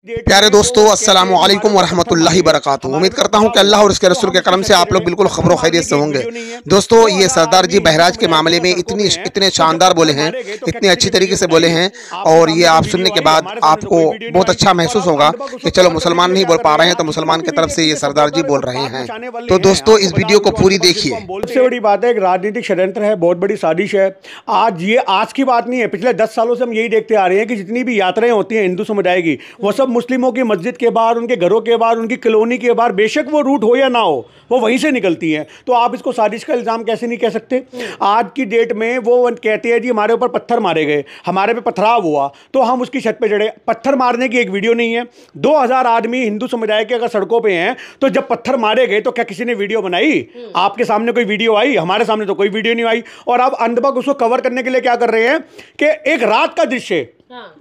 प्यारे दोस्तों, अस्सलाम वालेकुम वरहमतुल्लाहि वबरकातुहू। उम्मीद करता हूं कि अल्लाह और उसके रसूल के करम से आप लोग बिल्कुल खबरों खैरियत से होंगे। दोस्तों, ये सरदार जी बहराज के मामले में इतने शानदार बोले हैं, इतनी अच्छी तरीके से बोले हैं, और ये आप सुनने के बाद आपको बहुत अच्छा महसूस होगा कि चलो मुसलमान नहीं बोल पा रहे हैं तो मुसलमान की तरफ से ये सरदार जी बोल रहे हैं। तो दोस्तों, इस वीडियो को पूरी देखिए। सबसे बड़ी बात है, एक राजनीतिक षड्यंत्र है, बहुत बड़ी साजिश है। आज की बात नहीं है, पिछले 10 सालों से हम यही देखते आ रहे हैं कि जितनी भी यात्राएं होती हैं हिंदू समुदाय की, वो सब मुस्लिमों की मस्जिद के बाहर, उनके घरों के बाहर, उनकी कॉलोनी के बाहर, बेशक वो रूट हो या ना हो, वो वहीं से निकलती हैं। तो आप इसको साजिश का इल्ज़ाम कैसे नहीं कह सकते? आज की डेट में वो कहते हैं जी हमारे ऊपर पत्थर मारे गए, हमारे पे पथराव हुआ तो हम उसकी छत पे चढ़े। पत्थर मारने की एक वीडियो नहीं है। 2000 आदमी हिंदू समुदाय के अगर सड़कों पे हैं तो जब पत्थर मारे गए तो क्या किसी ने वीडियो बनाई? आपके सामने कोई वीडियो आई? हमारे सामने तो कोई वीडियो नहीं आई। और अब अंधभक्त उसको कवर करने के लिए क्या कर रहे हैं कि एक रात का दृश्य,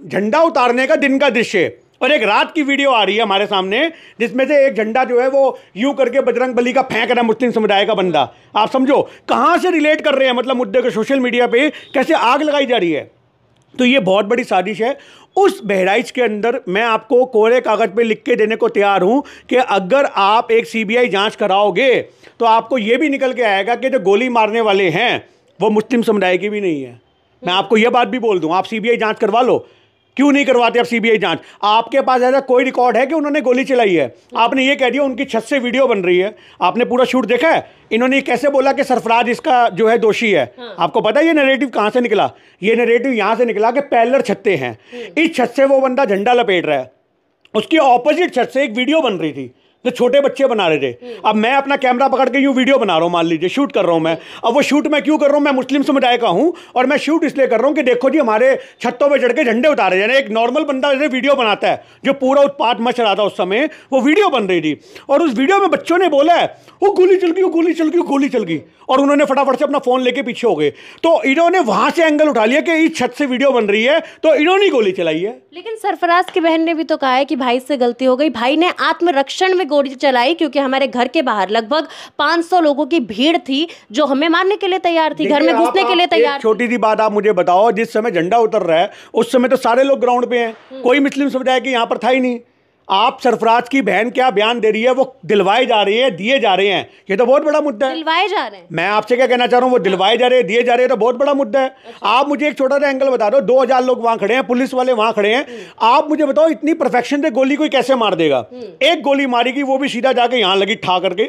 झंडा उतारने का दिन का दृश्य, और एक रात की वीडियो आ रही है हमारे सामने जिसमें से एक झंडा जो है वो यूं करके बजरंग बली का फेंक रहा है मुस्लिम समुदाय का बंदा। आप समझो कहां से रिलेट कर रहे हैं, मतलब मुद्दे को सोशल मीडिया पे कैसे आग लगाई जा रही है। तो ये बहुत बड़ी साजिश है। उस बहराइच के अंदर मैं आपको कोरे कागज पे लिख के देने को तैयार हूं कि अगर आप एक सीबीआई जांच कराओगे तो आपको ये भी निकल के आएगा कि जो गोली मारने वाले हैं वो मुस्लिम समुदाय की भी नहीं है। मैं आपको यह बात भी बोल दूं, आप सीबीआई जांच करवा लो। क्यों नहीं करवाते आप सीबीआई जांच? आपके पास ऐसा कोई रिकॉर्ड है कि उन्होंने गोली चलाई है? आपने ये कह दिया उनकी छत से वीडियो बन रही है। आपने पूरा शूट देखा है? इन्होंने कैसे बोला कि सरफराज इसका जो है दोषी है? आपको पता है ये नैरेटिव कहां से निकला? ये नैरेटिव यहां से निकला कि पैरेलल छतें हैं, इस छत से वो बंदा झंडा लपेट रहा है, उसकी ऑपोजिट छत से एक वीडियो बन रही थी जो छोटे बच्चे बना रहे थे। अब मैं अपना कैमरा पकड़ के यूं वीडियो बना रहा हूं, मान लीजिए शूट कर रहा हूं मैं। अब वो शूट मैं क्यों कर रहा हूं? मैं मुस्लिम समुदाय का हूं और मैं शूट इसलिए कर रहा हूं कि देखो जी हमारे छतों पे चढ़ के झंडे उतारे। यानी एक नॉर्मल बंदा जैसे वीडियो बनाता है, जो पूरा उत्पात मच रहा था उस समय, वो वीडियो बन रही थी और उस वीडियो में बच्चों ने बोला है वो गोली चल गई, वो गोली चल गई, वो गोली चल गई, और उन्होंने फटाफट से अपना फोन लेके पीछे हो गए। तो इन्होंने वहां से एंगल उठा लिया कि इस छत से वीडियो बन रही है तो इन्होंने गोली चलाई है। लेकिन सरफराज की बहन ने भी तो कहा है कि भाई से गलती हो गई, भाई ने आत्मरक्षण में गोली चलाई क्योंकि हमारे घर के बाहर लगभग 500 लोगों की भीड़ थी जो हमें मारने के लिए तैयार थी, घर में घुसने के लिए तैयार। छोटी सी बात आप मुझे बताओ, जिस समय झंडा उतर रहा है उस समय तो सारे लोग ग्राउंड पे हैं, कोई मुस्लिम समुदाय की यहाँ पर था ही नहीं। आप सरफराज की बहन क्या बयान दे रही है, वो दिलवाए जा रही है, दिए जा रहे हैं, ये तो बहुत बड़ा मुद्दा है। दिलवाए जा रहे हैं, मैं आपसे क्या कहना चाह रहा हूँ, वो दिलवाए जा रहे हैं, दिए जा रहे हैं, तो बहुत बड़ा मुद्दा है। आप मुझे एक छोटा सा एंगल बता दो, 2000 लोग वहां खड़े हैं, पुलिस वाले वहां खड़े हैं, आप मुझे बताओ इतनी परफेक्शन से गोली कोई कैसे मार देगा? एक गोली मारेगी वो भी सीधा जाके यहां लगी ठा करके।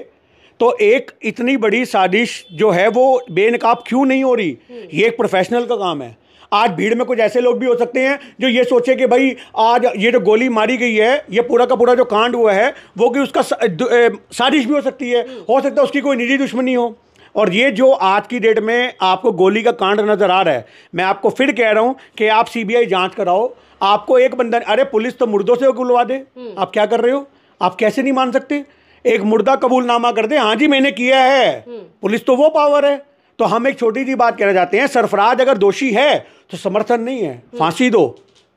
तो एक इतनी बड़ी साजिश जो है वो बेनकाब क्यों नहीं हो रही? ये एक प्रोफेशनल का काम है। आज भीड़ में कुछ ऐसे लोग भी हो सकते हैं जो ये सोचे कि भाई आज ये जो गोली मारी गई है, ये पूरा का पूरा जो कांड हुआ है वो कि उसका साजिश भी हो सकती है, हो सकता है उसकी कोई निजी दुश्मनी हो। और ये जो आज की डेट में आपको गोली का कांड नजर आ रहा है, मैं आपको फिर कह रहा हूं कि आप सीबीआई जांच कराओ। आपको एक बंदा, अरे पुलिस तो मुर्दों से बुलवा दे, आप क्या कर रहे हो? आप कैसे नहीं मान सकते? एक मुर्दा कबूलनामा कर दे, हाँ जी मैंने किया है, पुलिस तो वो पावर है। तो हम एक छोटी सी बात कहना चाहते हैं, सरफराज अगर दोषी है तो समर्थन नहीं है, फांसी दो,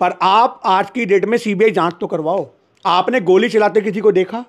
पर आप आज की डेट में सीबीआई जांच तो करवाओ। आपने गोली चलाते किसी को देखा?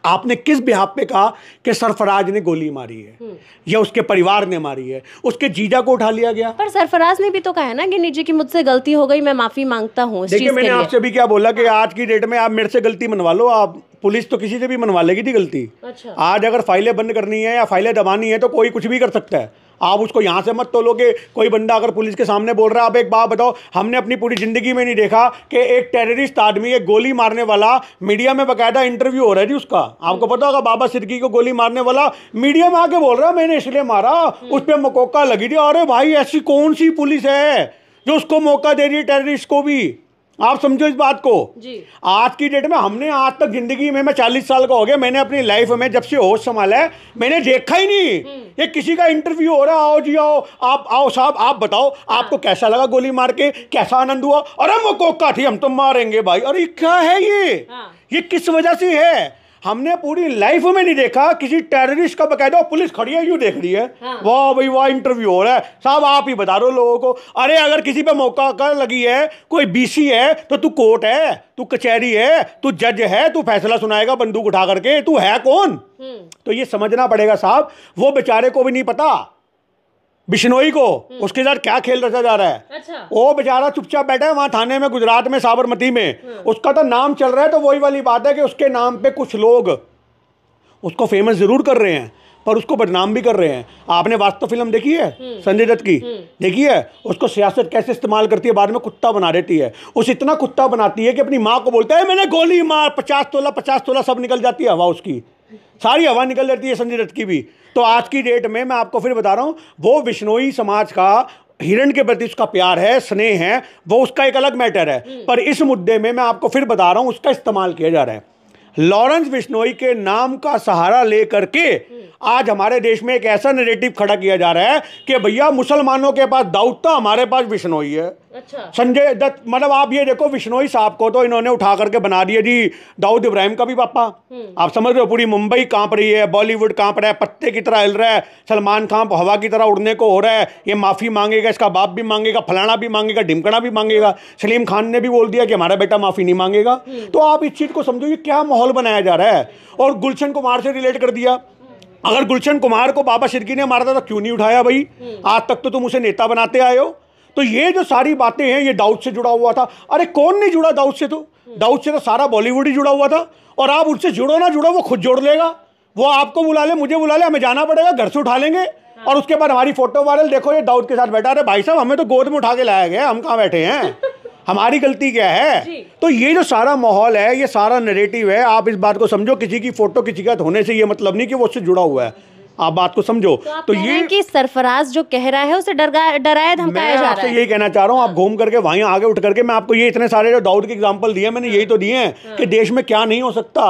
आपने किस बिहाफ पे कहा कि सरफराज ने गोली मारी है या उसके परिवार ने मारी है? उसके जीजा को उठा लिया गया। पर सरफराज ने भी तो कहा है ना कि निजी की मुझसे गलती हो गई, मैं माफी मांगता हूँ। देखिए मैंने आपसे भी क्या बोला कि आज की डेट में आप मेरे से गलती मनवा लो, आप पुलिस तो किसी से भी मनवा लेगी थी गलती। अच्छा। आज अगर फाइलें बंद करनी है या फाइलें दबानी है तो कोई कुछ भी कर सकता है। आप उसको यहाँ से मत तोलो कि कोई बंदा अगर पुलिस के सामने बोल रहा है। आप एक बात बताओ, हमने अपनी पूरी जिंदगी में नहीं देखा कि एक टेररिस्ट आदमी, एक गोली मारने वाला, मीडिया में बकायदा इंटरव्यू हो रहा है जी उसका। आपको पता होगा बाबा सिद्दीकी को गोली मारने वाला मीडिया में आके बोल रहा है मैंने इसलिए मारा, उस पर मकोका लगी थी। अरे भाई ऐसी कौन सी पुलिस है जो उसको मौका दे रही है टेररिस्ट को भी? आप समझो इस बात को जी। आज की डेट में हमने आज तक जिंदगी में, मैं 40 साल का हो गया, मैंने अपनी लाइफ में जब से होश संभाला है मैंने देखा ही नहीं ये किसी का इंटरव्यू हो रहा, आओ जी आओ, आप आओ साहब, आप बताओ आपको कैसा लगा गोली मार के, कैसा आनंद हुआ? अरे वो कोका थी, हम तो मारेंगे भाई। अरे क्या है ये किस वजह से है? हमने पूरी लाइफ में नहीं देखा किसी टेररिस्ट का बकायदा पुलिस खड़ी है यूं देख रही है। वाह भाई वाह, इंटरव्यू हो रहा है साहब, आप ही बता दो लोगों को। अरे अगर किसी पे मौका कर लगी है, कोई बीसी है तो तू कोर्ट है, तू कचहरी है, तू जज है, तू फैसला सुनाएगा बंदूक उठा करके, तू है कौन? तो ये समझना पड़ेगा साहब, वो बेचारे को भी नहीं पता बिश्नोई को, उसके साथ क्या खेल रचा जा रहा है। अच्छा। वो बेचारा चुपचाप बैठा है वहां थाने में, गुजरात में, साबरमती में। उसका तो नाम चल रहा है, तो वही वाली बात है कि उसके नाम पे कुछ लोग उसको फेमस जरूर कर रहे हैं पर उसको बदनाम भी कर रहे हैं। आपने वास्तव फिल्म देखी है संजय दत्त की? देखी है? उसको सियासत कैसे इस्तेमाल करती है, बाद में कुत्ता बना देती है। उस इतना कुत्ता बनाती है कि अपनी माँ को बोलता है मैंने गोली मार, 50 तोला सब निकल जाती है हवा, उसकी सारी हवा निकल जाती है संजय दत्त की भी। तो आज की डेट में मैं आपको फिर बता रहा हूँ, वो बिश्नोई समाज का हिरण के प्रति उसका प्यार है, स्नेह है, वो उसका एक अलग मैटर है। पर इस मुद्दे में मैं आपको फिर बता रहा हूँ, उसका इस्तेमाल किया जा रहा है। लॉरेंस बिश्नोई के नाम का सहारा लेकर के आज हमारे देश में एक ऐसा नैरेटिव खड़ा किया जा रहा है कि भैया मुसलमानों के पास दाऊद था, हमारे पास बिश्नोई है। अच्छा। संजय दत्त, मतलब आप ये देखो, बिश्नोई साहब को तो इन्होंने उठा करके बना दिया जी दाऊद इब्राहिम का भी पापा। आप समझ रहे हो, पूरी मुंबई कांप रही है, बॉलीवुड कांप रहा है, पत्ते की तरह हिल रहा है, सलमान खान हवा की तरह उड़ने को हो रहा है, ये माफी मांगेगा, इसका बाप भी मांगेगा, फलाना भी मांगेगा, ढिमकड़ा भी मांगेगा। सलीम खान ने भी बोल दिया कि हमारा बेटा माफी नहीं मांगेगा। तो आप इस चीज को समझो, ये क्या माहौल बनाया जा रहा है। और गुलशन कुमार से रिलेट कर दिया। अगर गुलशन कुमार को बाबा सिर्की ने मारा था तो क्यों नहीं उठाया भाई? आज तक तो तुम उसे नेता बनाते आए हो। तो ये जो सारी बातें हैं, ये दाऊद से जुड़ा हुआ था। अरे कौन नहीं जुड़ा दाऊद से? तो दाऊद से तो सारा बॉलीवुड ही जुड़ा हुआ था। और आप उससे जुड़ो ना जुड़ो, वो खुद जोड़ लेगा। वो आपको बुला ले, मुझे बुला ले, हमें जाना पड़ेगा, घर से उठा लेंगे और उसके बाद हमारी फोटो वायरल, देखो ये दाऊद के साथ बैठा। अरे भाई साहब, हमें तो गोद में उठा के लाया गया, हम कहाँ बैठे हैं? हमारी गलती क्या है? तो ये जो सारा माहौल है, ये सारा नैरेटिव है। आप इस बात को समझो, किसी की फोटो किसी का होने से ये मतलब नहीं कि वो उससे जुड़ा हुआ है। आप बात को समझो। तो ये कि सरफराज जो कह रहा है उसे डराया धमकाया जा रहा है। आपसे यही कहना चाह रहा हूँ, आप घूम करके वहीं आगे उठ करके मैं आपको ये इतने सारे जो दाऊद के एग्जांपल दिए, मैंने यही तो दिए हैं कि देश में क्या नहीं हो सकता।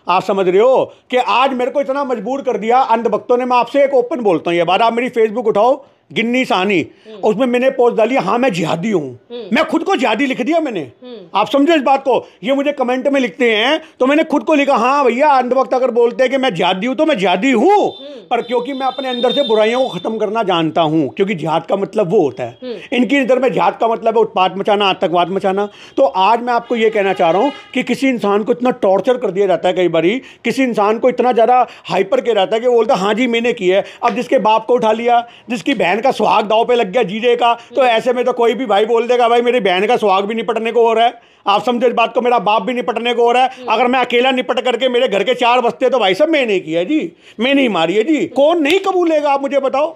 आप समझ रहे हो कि आज मेरे को इतना मजबूर कर दिया अंधभक्तों ने। मैं आपसे एक ओपन बोलता हूँ ये बात, आप मेरी फेसबुक उठाओ, गिन्नी सानी, उसमें मैंने पोस्ट डाली, हाँ मैं जिहादी हूं। मैं खुद को जिहादी लिख दिया मैंने। आप समझो इस बात को। ये मुझे कमेंट में लिखते हैं तो मैंने खुद को लिखा, हाँ भैया अंधभक्त अगर बोलते हैं कि मैं जिहादी हूं तो मैं जिहादी हूं, पर क्योंकि मैं अपने अंदर से बुराइयों को खत्म करना जानता हूं, क्योंकि जिहाद का मतलब वो होता है। इनकी नजर में जिहाद का मतलब है उत्पात मचाना, आतंकवाद मचाना। तो आज मैं आपको ये कहना चाह रहा हूं कि किसी इंसान को इतना टॉर्चर कर दिया जाता है, कई बारी किसी इंसान को इतना ज्यादा हाइपर किया जाता है कि वो बोलता है हाँ जी मैंने किया है। अब जिसके बाप को उठा लिया, जिसकी बहन का सुहाग दाव पे लग गया जीजे का, तो ऐसे में तो कोई भी भाई बोल देगा भाई मेरी बहन का सुहाग भी निपटने को हो रहा है। आप समझो इस बात को, मेरा बाप भी निपटने को हो रहा है। अगर मैं अकेला निपट करके मेरे घर के 4 बचते तो भाई साहब मैं नहीं किया जी, मैं नहीं मारी है जी। कौन नहीं कबूलेगा? आप मुझे बताओ,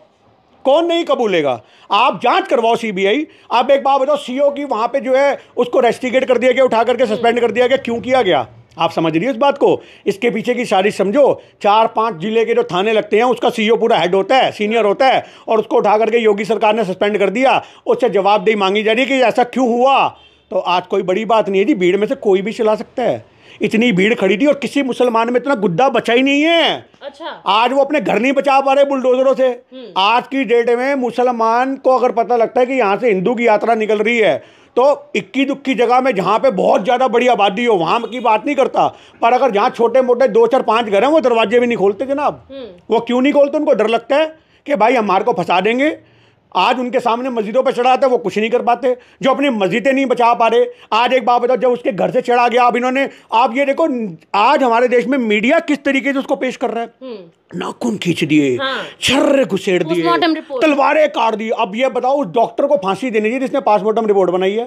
कौन नहीं कबूलेगा? आप जांच करवाओ सीबीआई। आप एक बात बताओ, सीओ की वहां पे जो है उसको रेस्टिगेट कर दिया गया, उठा करके सस्पेंड कर दिया गया, क्यों किया गया? आप समझ रही हो इस बात को? इसके पीछे की सारी समझो। 4-5 जिले के जो थाने लगते हैं उसका सीईओ पूरा हेड होता है, सीनियर होता है, और उसको उठा करके योगी सरकार ने सस्पेंड कर दिया। उससे जवाबदेही मांगी जा रही है कि ऐसा क्यों हुआ। तो आज कोई बड़ी बात नहीं है जी, भीड़ में से कोई भी चला सकता है। इतनी भीड़ खड़ी थी और किसी मुसलमान में इतना गुद्दा बचा ही नहीं है। अच्छा। आज वो अपने घर नहीं बचा पा रहे बुलडोजरों से। आज की डेट में मुसलमान को अगर पता लगता है कि यहाँ से हिंदू की यात्रा निकल रही है तो इक्की दुक्की जगह में जहाँ पे बहुत ज़्यादा बड़ी आबादी हो वहाँ की बात नहीं करता, पर अगर जहाँ छोटे मोटे 2-4-5 घर हैं वो दरवाजे भी नहीं खोलते जनाब। वो क्यों नहीं खोलते? उनको डर लगता है कि भाई हमारे को फंसा देंगे। आज उनके सामने मस्जिदों पे चढ़ा था, वो कुछ नहीं कर पाते, जो अपनी मस्जिदें नहीं बचा पा रहे। आज एक बात बताओ, जब उसके घर से चढ़ा गया, अब इन्होंने, आप ये देखो आज हमारे देश में मीडिया किस तरीके से उसको पेश कर रहा है। नाखून खींच दिए, छर्रे घुसेड़ दिए, तलवारें काट दी। अब ये बताओ, उस डॉक्टर को फांसी देनी चाहिए जिसने पोस्टमार्टम रिपोर्ट बनाई है।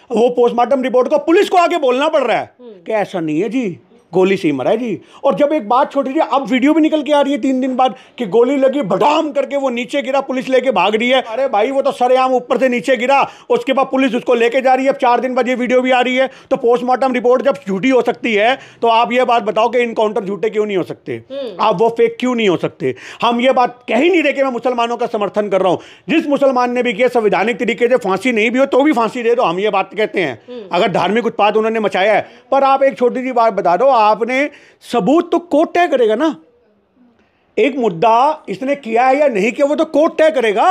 वो पोस्टमार्टम रिपोर्ट को पुलिस को आगे बोलना पड़ रहा है कि ऐसा नहीं है जी, गोली से ही मरा है जी। और जब एक बात छोटी थी, अब वीडियो भी निकल के आ रही है 3 दिन बाद कि गोली लगी, बडाम करके वो नीचे गिरा, पुलिस लेके भाग रही है। अरे भाई वो तो सरेआम ऊपर से नीचे गिरा, उसके बाद पुलिस उसको लेके जा रही है। अब 4 दिन बाद ये वीडियो भी आ रही है। तो पोस्टमार्टम रिपोर्ट जब झूठी हो सकती है तो आप ये बात बताओ कि इनकाउंटर झूठे क्यों नहीं हो सकते? आप वो फेक क्यों नहीं हो सकते? हम ये बात कह ही नहीं रहे कि मैं मुसलमानों का समर्थन कर रहा हूं। जिस मुसलमान ने भी किया संवैधानिक तरीके से फांसी नहीं भी हो तो भी फांसी दे दो, हम ये बात कहते हैं, अगर धार्मिक उत्पाद उन्होंने मचाया है। पर आप एक छोटी सी बात बता दो, आपने सबूत तो कोर्ट तय करेगा ना। एक मुद्दा इसने किया है या नहीं किया वो तो कोर्ट तय करेगा।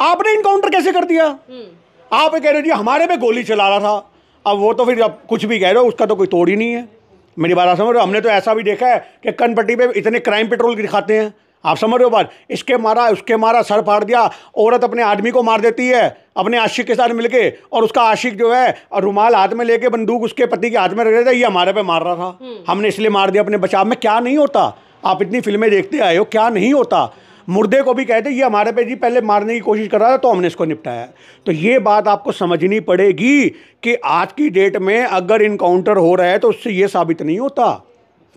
आपने इनकाउंटर कैसे कर दिया? आप कह रहे हो जी हमारे पे गोली चला रहा था। अब वो तो फिर अब कुछ भी कह रहे हो, उसका तो कोई तोड़ ही नहीं है। मेरी बात समझ रहे हो? हमने तो ऐसा भी देखा है कि कनपट्टी पे इतने क्राइम पेट्रोल दिखाते हैं। आप समझ रहे हो बात? इसके मारा, उसके मारा, सर फाड़ दिया। औरत अपने आदमी को मार देती है अपने आशिक के साथ मिलके, और उसका आशिक जो है रुमाल हाथ में लेके बंदूक उसके पति के हाथ में रख देता है, ये हमारे पे मार रहा था, हमने इसलिए मार दिया अपने बचाव में। क्या नहीं होता? आप इतनी फिल्में देखते आए हो, क्या नहीं होता? मुर्दे को भी कहते ये हमारे पे जी पहले मारने की कोशिश कर रहा था तो हमने इसको निपटाया। तो ये बात आपको समझनी पड़ेगी कि आज की डेट में अगर इनकाउंटर हो रहा है तो उससे ये साबित नहीं होता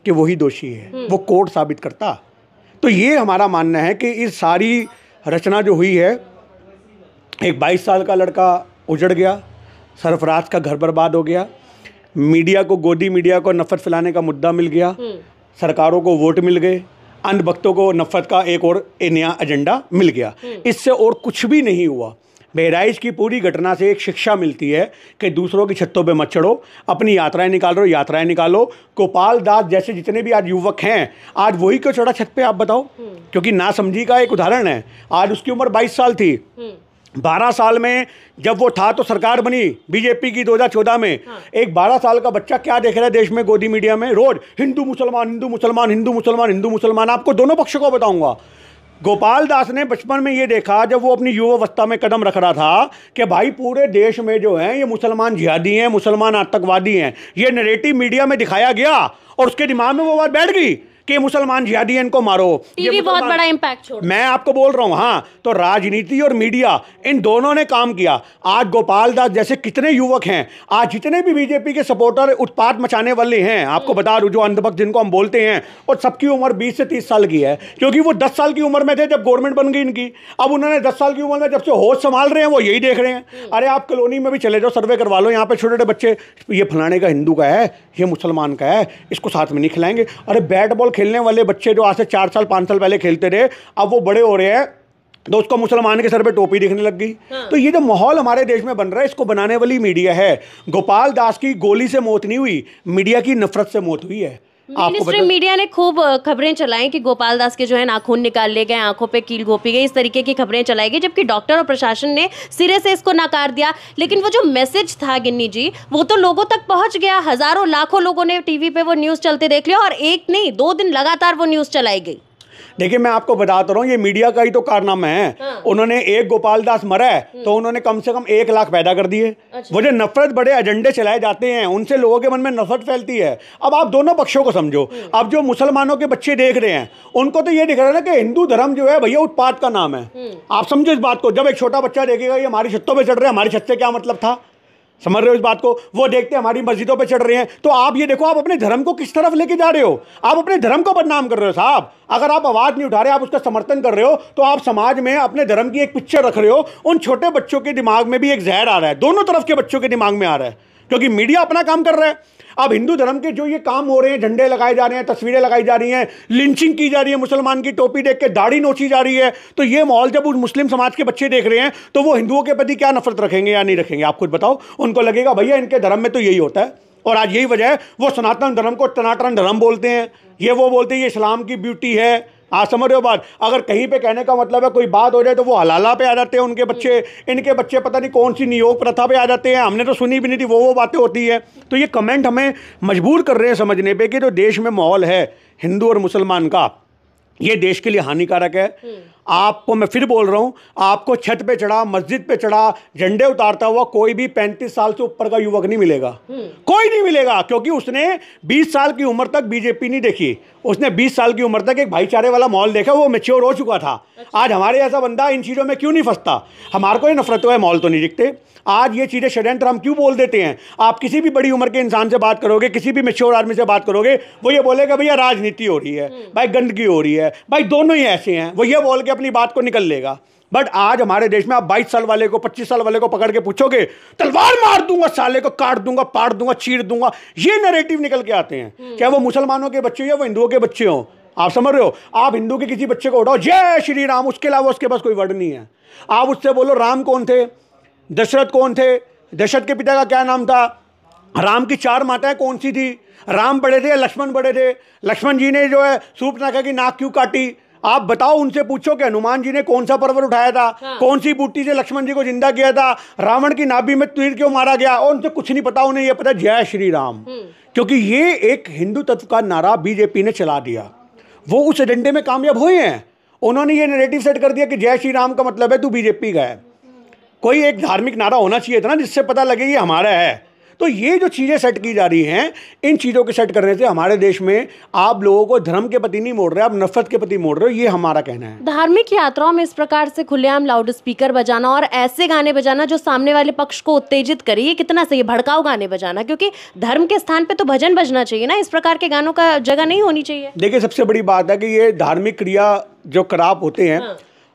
कि वही दोषी है, वो कोर्ट साबित करता। तो ये हमारा मानना है कि इस सारी रचना जो हुई है, एक 22 साल का लड़का उजड़ गया, सरफराज का घर बर्बाद हो गया, मीडिया को, गोदी मीडिया को नफरत फैलाने का मुद्दा मिल गया, सरकारों को वोट मिल गए, अंधभक्तों को नफरत का एक और नया एजेंडा मिल गया। इससे और कुछ भी नहीं हुआ। बहराइच की पूरी घटना से एक शिक्षा मिलती है कि दूसरों की छतों पे मत चढ़ो, अपनी यात्राएं निकालो। गोपाल दास जैसे जितने भी आज युवक हैं, आज वही क्यों चढ़ा छत पे, आप बताओ? क्योंकि नासमझी का एक उदाहरण है। आज उसकी उम्र 22 साल थी, 12 साल में जब वो था तो सरकार बनी बीजेपी की 2014 में। एक 12 साल का बच्चा क्या देख रहा है देश में गोदी मीडिया में? रोज हिंदू मुसलमान, हिंदू मुसलमान, हिंदू मुसलमान, हिंदू मुसलमान। आपको दोनों पक्षों को बताऊंगा। गोपाल दास ने बचपन में ये देखा, जब वो अपनी युवावस्था में कदम रख रहा था, कि भाई पूरे देश में जो है ये मुसलमान जिहादी हैं, मुसलमान आतंकवादी हैं। ये नैरेटिव मीडिया में दिखाया गया और उसके दिमाग में वो बात बैठ गई कि मुसलमान जिहादी हैं, इनको मारो। टीवी बहुत बड़ा इंपैक्ट छोड़, मैं आपको बोल रहा हूं। हाँ, तो राजनीति और मीडिया इन दोनों ने काम किया। आज गोपाल दास जैसे कितने युवक हैं, आज जितने भी बीजेपी के सपोर्टर उत्पात मचाने वाले हैं, आपको बता दूं, जो अंधभक्त जिनको हम बोलते हैं, और सबकी उम्र 20 से 30 साल की है, क्योंकि वो 10 साल की उम्र में थे जब गवर्नमेंट बन गई इनकी। अब उन्होंने 10 साल की उम्र में जब से होश संभाल रहे हैं, वो यही देख रहे हैं। अरे आप कॉलोनी में भी चले जाओ, सर्वे करवा लो, यहाँ पे छोटे छोटे बच्चे, ये फलाने का हिंदू का है, ये मुसलमान का है, इसको साथ में नहीं खिलाएंगे। अरे बैट बॉल खेलने वाले बच्चे जो आज से 4 साल 5 साल पहले खेलते थे, अब वो बड़े हो रहे हैं तो उसको मुसलमान के सर पे टोपी दिखने लग गई। तो ये जो माहौल हमारे देश में बन रहा है, इसको बनाने वाली मीडिया है। गोपाल दास की गोली से मौत नहीं हुई, मीडिया की नफरत से मौत हुई है। मिनिस्ट्री मीडिया ने खूब खबरें चलाई कि गोपाल दास के जो है नाखून निकाल लिए गए, आंखों पे कील घोंपी गई, इस तरीके की खबरें चलाई गई, जबकि डॉक्टर और प्रशासन ने सिरे से इसको नकार दिया। लेकिन वो जो मैसेज था गिन्नी जी, वो तो लोगों तक पहुंच गया। हजारों लाखों लोगों ने टीवी पे वो न्यूज चलते देख लिया, और एक नहीं 2 दिन लगातार वो न्यूज चलाई गई। देखिए, मैं आपको बताता रहा हूँ, ये मीडिया का ही तो कारनामा है। उन्होंने एक गोपाल दास मरा है तो उन्होंने कम से कम 1 लाख पैदा कर दिए। वो जो नफरत बड़े एजेंडे चलाए जाते हैं, उनसे लोगों के मन में नफरत फैलती है। अब आप दोनों पक्षों को समझो। अब जो मुसलमानों के बच्चे देख रहे हैं, उनको तो ये दिख रहा है ना कि हिंदू धर्म जो है भैया उत्पात का नाम है। आप समझो इस बात को। जब एक छोटा बच्चा देखेगा ये हमारी छतों पर चढ़ रहे हैं, हमारी छत से क्या मतलब था, समझ रहे हो इस बात को? वो देखते हैं हमारी मस्जिदों पे चढ़ रहे हैं, तो आप ये देखो, आप अपने धर्म को किस तरफ लेके जा रहे हो। आप अपने धर्म को बदनाम कर रहे हो साहब। अगर आप आवाज नहीं उठा रहे, आप उसका समर्थन कर रहे हो, तो आप समाज में अपने धर्म की एक पिक्चर रख रहे हो। उन छोटे बच्चों के दिमाग में भी एक जहर आ रहा है, दोनों तरफ के बच्चों के दिमाग में आ रहा है, क्योंकि मीडिया अपना काम कर रहा है। अब हिंदू धर्म के जो ये काम हो रहे हैं, झंडे लगाए जा रहे हैं, तस्वीरें लगाई जा रही हैं, लिंचिंग की जा रही है, मुसलमान की टोपी देख के दाढ़ी नोची जा रही है, तो ये माहौल जब उस मुस्लिम समाज के बच्चे देख रहे हैं, तो वो हिंदुओं के प्रति क्या नफरत रखेंगे या नहीं रखेंगे? आप खुद बताओ। उनको लगेगा भैया इनके धर्म में तो यही होता है, और आज यही वजह है वो सनातन धर्म को टनाटन धर्म बोलते हैं। ये वो बोलते हैं ये इस्लाम की ब्यूटी है। आप समझ रहे हो बात? अगर कहीं पे कहने का मतलब है कोई बात हो जाए तो वो हलाला पे आ जाते हैं उनके बच्चे, इनके बच्चे पता नहीं कौन सी नियोग प्रथा पे आ जाते हैं। हमने तो सुनी भी नहीं थी, वो बातें होती है। तो ये कमेंट हमें मजबूर कर रहे हैं समझने पे कि जो देश में माहौल है हिंदू और मुसलमान का, ये देश के लिए हानिकारक है। आपको मैं फिर बोल रहा हूं, आपको छत पे चढ़ा, मस्जिद पे चढ़ा, झंडे उतारता हुआ कोई भी 35 साल से ऊपर का युवक नहीं मिलेगा। कोई नहीं मिलेगा, क्योंकि उसने 20 साल की उम्र तक बीजेपी नहीं देखी। उसने 20 साल की उम्र तक एक भाईचारे वाला माहौल देखा, वो मैच्योर हो चुका था। आज हमारे ऐसा बंदा इन चीज़ों में क्यों नहीं फंसता? हमारे को ये नफरत है माहौल तो नहीं दिखते। आज ये चीज़ें षड्यंत्र हम क्यों बोल देते हैं? आप किसी भी बड़ी उम्र के इंसान से बात करोगे, किसी भी मैच्योर आदमी से बात करोगे, वो ये बोलेगा भैया राजनीति हो रही है, भाई गंदगी हो रही है, भाई दोनों ही ऐसे हैं। वो ये बोल के अपनी बात को निकल लेगा। बट आज हमारे देश में आप 22 साल वाले को, 25 साल वाले को पकड़ के पूछोगे, तलवार मार दूंगा, साले को काट दूंगा, पाट दूंगा, चीर दूंगा, ये नैरेटिव निकल के आते हैं। क्या वो मुसलमानों के बच्चे हो या वो हिंदुओं के बच्चे हो? आप समझ रहे हो? आप हिंदू के किसी बच्चे को उठाओ, जय श्री राम, उसके अलावा उसके पास कोई वर्ड नहीं है। आप उससे बोलो राम कौन थे, दशरथ कौन थे, दशरथ के पिता का क्या नाम था, राम की 4 माताएं कौन सी थी, राम बड़े थे या लक्ष्मण बड़े थे, लक्ष्मण जी ने जो है सूर्पनखा की नाक क्यों काटी? आप बताओ, उनसे पूछो कि हनुमान जी ने कौन सा पर्वत उठाया था, कौन सी बूटी से लक्ष्मण जी को जिंदा किया था, रावण की नाभि में तीर क्यों मारा गया? और उनसे कुछ नहीं पता, उन्हें यह पता जय श्री राम। क्योंकि ये एक हिंदू तत्व का नारा बीजेपी ने चला दिया, वो उस एजेंडे में कामयाब हुए हैं। उन्होंने ये नैरेटिव सेट कर दिया कि जय श्री राम का मतलब है तू बीजेपी का है। कोई एक धार्मिक नारा होना चाहिए था ना, जिससे पता लगे ये हमारा है। तो ये जो चीज़ें सेट की जा रही हैं, इन चीज़ों के सेट करने से हमारे देश में आप लोगों को धर्म के प्रति नहीं मोड़ रहे, आप नफरत के प्रति मोड़ रहे हो, ये हमारा कहना है। धार्मिक यात्राओं में इस प्रकार से खुलेआम लाउड स्पीकर बजाना और ऐसे गाने बजाना जो सामने वाले पक्ष को उत्तेजित करे, ये कितना सही? भड़काऊ गाने बजाना, क्योंकि धर्म के स्थान पे तो भजन बजना चाहिए ना, इस प्रकार के गानों का जगह नहीं होनी चाहिए। देखिए, सबसे बड़ी बात है कि ये धार्मिक क्रिया जो कराप होते हैं,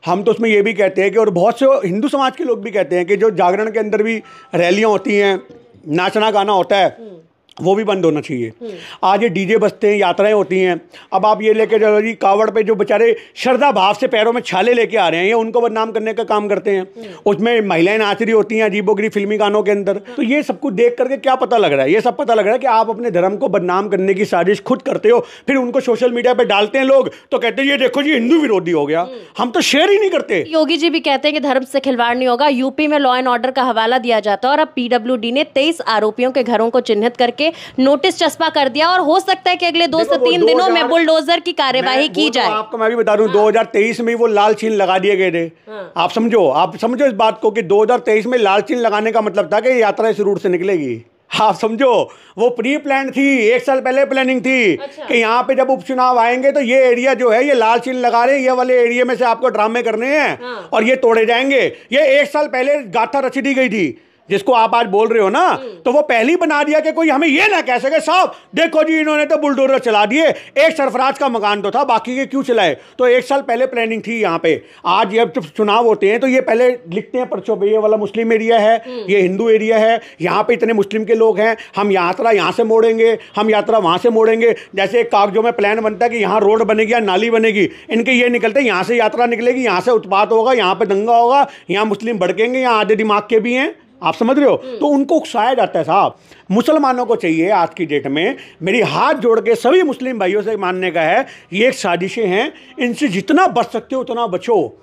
हम तो उसमें ये भी कहते हैं कि, और बहुत से हिंदू समाज के लोग भी कहते हैं कि जो जागरण के अंदर भी रैलियां होती हैं, नाचना गाना होता है, वो भी बंद होना चाहिए। आज ये डीजे बजते हैं, यात्राएं होती हैं, अब आप ये लेके चलो जी, कावड़ पे जो बेचारे श्रद्धा भाव से पैरों में छाले लेके आ रहे हैं, ये उनको बदनाम करने का काम करते हैं। उसमें महिलाएं नाच रही होती हैं अजीबोगरीब फिल्मी गानों के अंदर। तो ये सब कुछ देख करके क्या पता लग रहा है? ये सब पता लग रहा है कि आप अपने धर्म को बदनाम करने की साजिश खुद करते हो, फिर उनको सोशल मीडिया पर डालते हैं लोग, तो कहते हैं ये देखो जी हिंदू विरोधी हो गया। हम तो शेयर ही नहीं करते। योगी जी भी कहते हैं कि धर्म से खिलवाड़ नहीं होगा। यूपी में लॉ एंड ऑर्डर का हवाला दिया जाता है और अब पीडब्ल्यूडी ने 23 आरोपियों के घरों को चिन्हित करके नोटिस चस्पा कर दिया और हो सकता है कि अगले 2 से 3 दिनों में बुलडोजर की कार्यवाही की जाए। आपको मैं भी बता दूं, 2023 में वो लाल चिन्ह लगा दिए गए थे। आप समझो इस बात को कि 2023 में लाल चिन्ह लगाने का मतलब था कि यात्रा इस रूट से निकलेगी। आप समझो, वो प्री प्लान थी, 1 साल पहले प्लानिंग थी। अच्छा। कि यहाँ पे जब उपचुनाव आएंगे तो ये एरिया जो है, ये लाल चिन्ह लगा रहे हैं, ये वाले एरिया में से आपको ड्रामे करने हैं और ये तोड़े जाएंगे। ये 1 साल पहले गाथा रची दी गई थी, जिसको आप आज बोल रहे हो ना, तो वो पहले बना दिया कि कोई हमें ये ना कह सके साहब देखो जी इन्होंने तो बुलडोजर चला दिए। एक सरफराज का मकान तो था, बाकी के क्यों चलाए? तो 1 साल पहले प्लानिंग थी यहाँ पे। आज जब चुनाव होते हैं तो ये पहले लिखते हैं पर्चों पे, ये वाला मुस्लिम एरिया है, ये हिंदू एरिया है, यहाँ पे इतने मुस्लिम के लोग हैं, हम यात्रा यहाँ से मोड़ेंगे, हम यात्रा वहाँ से मोड़ेंगे। जैसे कागजों में प्लान बनता है कि यहाँ रोड बनेगी या नाली बनेगी, इनके ये निकलते हैं यहाँ से यात्रा निकलेगी, यहाँ से उत्पात होगा, यहाँ पे दंगा होगा, यहाँ मुस्लिम भड़केंगे, यहाँ आधे दिमाग के भी हैं। आप समझ रहे हो? तो उनको उकसाया जाता है साहब। मुसलमानों को चाहिए आज की डेट में, मेरी हाथ जोड़ के सभी मुस्लिम भाइयों से मानने का है, ये एक साजिशें हैं, इनसे जितना बच सकते हो उतना बचो।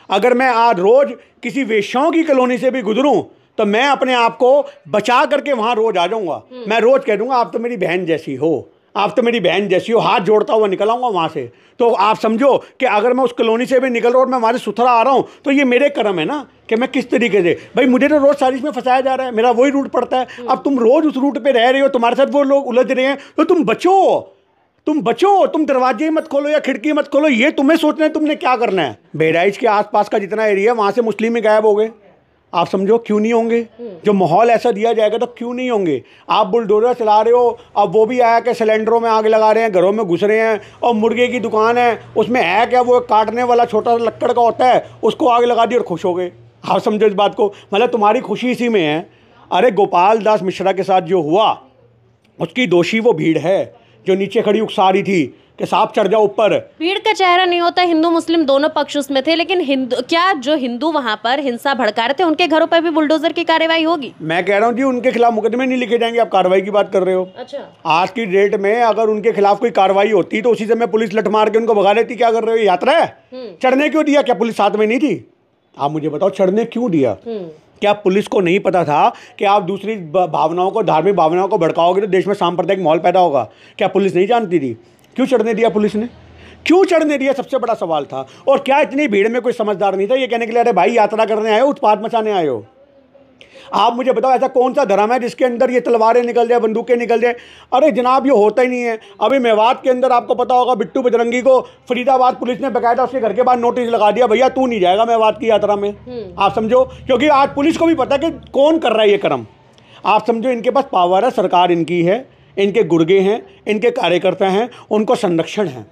अगर मैं आज रोज किसी वेश्याओं की कॉलोनी से भी गुजरूं तो मैं अपने आप को बचा करके वहां रोज आ जाऊंगा। मैं रोज कह दूंगा आप तो मेरी बहन जैसी हो, आप तो मेरी बहन जैसी हो, हाथ जोड़ता हुआ निकल आऊंगा वहां से। तो आप समझो कि अगर मैं उस कॉलोनी से भी निकल रहा हूँ और मैं वहां से सुथरा आ रहा हूँ तो ये मेरे कर्म है ना, कि मैं किस तरीके से, भाई मुझे तो रोज साजिश में फंसाया जा रहा है, मेरा वही रूट पड़ता है। अब तुम रोज उस रूट पे रह रहे हो, तुम्हारे साथ वो लोग उलझ रहे हैं, तो तुम बचो, तुम दरवाजे मत खोलो या खिड़की मत खोलो, ये तुम्हें सोचना है तुमने क्या करना है। बहराइच के आसपास का जितना एरिया वहां से मुस्लिम ही गायब हो गए। आप समझो क्यों नहीं होंगे? जो माहौल ऐसा दिया जाएगा तो क्यों नहीं होंगे? आप बुलडोजर चला रहे हो, अब वो भी आया कि सिलेंडरों में आग लगा रहे हैं, घरों में घुस रहे हैं, और मुर्गे की दुकान है उसमें है क्या, वो काटने वाला छोटा सा लक्कड़ का होता है, उसको आग लगा दी और खुश हो गए। आप समझो इस बात को, मतलब तुम्हारी खुशी इसी में है। अरे गोपाल दास मिश्रा के साथ जो हुआ उसकी दोषी वो भीड़ है जो नीचे खड़ी उकसा रही थी कि सांप चढ़ जाओ ऊपर। भीड़ का चेहरा नहीं होता, हिंदू मुस्लिम दोनों पक्ष उसमें थे, लेकिन जो हिंदू वहां पर हिंसा भड़का रहे थे उनके घरों पर भी बुलडोजर की कार्रवाई होगी? मैं कह रहा हूँ जी उनके खिलाफ मुकदमे नहीं लिखे जाएंगे, आप कार्रवाई की बात कर रहे हो। अच्छा। आज की डेट में अगर उनके खिलाफ कोई कार्रवाई होती तो उसी समय पुलिस लठ मार के उनको भगा लेती। क्या कर रहे हो, यात्रा है, चढ़ने क्यों दिया? क्या पुलिस साथ में नहीं थी? आप मुझे बताओ, चढ़ने क्यों दिया? क्या पुलिस को नहीं पता था कि आप दूसरी भावनाओं को, धार्मिक भावनाओं को भड़काओगे तो देश में सांप्रदायिक माहौल पैदा होगा? क्या पुलिस नहीं जानती थी? क्यों चढ़ने दिया पुलिस ने? क्यों चढ़ने दिया, सबसे बड़ा सवाल था। और क्या इतनी भीड़ में कोई समझदार नहीं था ये कहने के लिए अरे भाई यात्रा करने आए हो, उत्पात मचाने आए हो? आप मुझे बताओ ऐसा कौन सा धर्म है जिसके अंदर ये तलवारें निकल जाए, बंदूकें निकल जाए? अरे जनाब ये होता ही नहीं है। अभी मेवात के अंदर आपको पता होगा, बिट्टू बजरंगी को फरीदाबाद पुलिस ने बकायदा उसके घर के बाद नोटिस लगा दिया, भैया तू नहीं जाएगा मेवात की यात्रा में। आप समझो, क्योंकि आज पुलिस को भी पता है कि कौन कर रहा है ये कर्म। आप समझो इनके पास पावर है, सरकार इनकी है, इनके गुर्गे हैं, इनके कार्यकर्ता हैं, उनको संरक्षण है।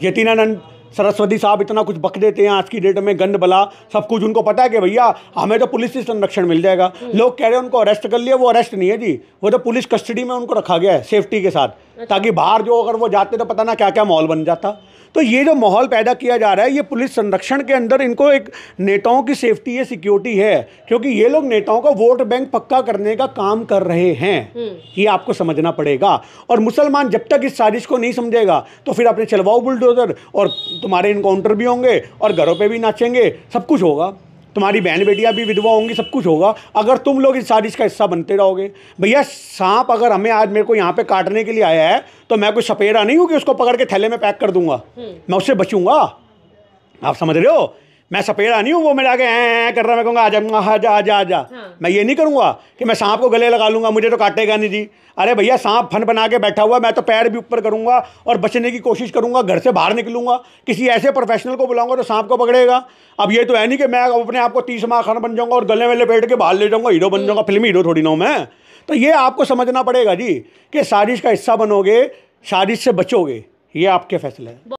यतीनानंद सरस्वती साहब इतना कुछ बक देते हैं आज की डेट में, गंद बला सब कुछ उनको पता है कि भैया हमें तो पुलिस से संरक्षण मिल जाएगा। लोग कह रहे हैं उनको अरेस्ट कर लिया, वो अरेस्ट नहीं है जी, वो तो पुलिस कस्टडी में उनको रखा गया है सेफ्टी के साथ, ताकि बाहर जो अगर वो जाते तो पता ना क्या क्या माहौल बन जाता। तो ये जो माहौल पैदा किया जा रहा है, ये पुलिस संरक्षण के अंदर इनको एक नेताओं की सेफ्टी है, सिक्योरिटी है, क्योंकि ये लोग नेताओं का वोट बैंक पक्का करने का काम कर रहे हैं। ये आपको समझना पड़ेगा। और मुसलमान जब तक इस साजिश को नहीं समझेगा तो फिर अपने चलवाओ बुलडोजर, और तुम्हारे इनकाउंटर भी होंगे और घरों पे भी नाचेंगे, सब कुछ होगा, तुम्हारी बहन बेटियां भी विधवा होंगी, सब कुछ होगा अगर तुम लोग इस साजिश का हिस्सा बनते रहोगे। भैया सांप अगर हमें आज मेरे को यहाँ पे काटने के लिए आया है तो मैं कोई सपेरा नहीं हूँ कि उसको पकड़ के थैले में पैक कर दूंगा, मैं उससे बचूंगा। आप समझ रहे हो? मैं सपेरा नहीं हूँ वो मेरा आगे कर रहा, मैं कहूँगा आजा आजा। मैं ये नहीं करूँगा कि मैं सांप को गले लगा लूँगा, मुझे तो काटेगा नहीं जी। अरे भैया सांप फन बना के बैठा हुआ, मैं तो पैर भी ऊपर करूँगा और बचने की कोशिश करूँगा, घर से बाहर निकलूँगा, किसी ऐसे प्रोफेशनल को बुलाऊँगा तो सांप को पकड़ेगा। अब ये तो है नहीं कि मैं अपने आप को 30 माह खाना बन जाऊँगा और गले में लपेट के बाहर ले जाऊँगा, हीरो बन जाऊँगा। फिल्मी हीरो थोड़ी ना हूँ मैं। तो ये आपको समझना पड़ेगा जी कि साजिश का हिस्सा बनोगे, साजिश से बचोगे, ये आपके फैसले हैं।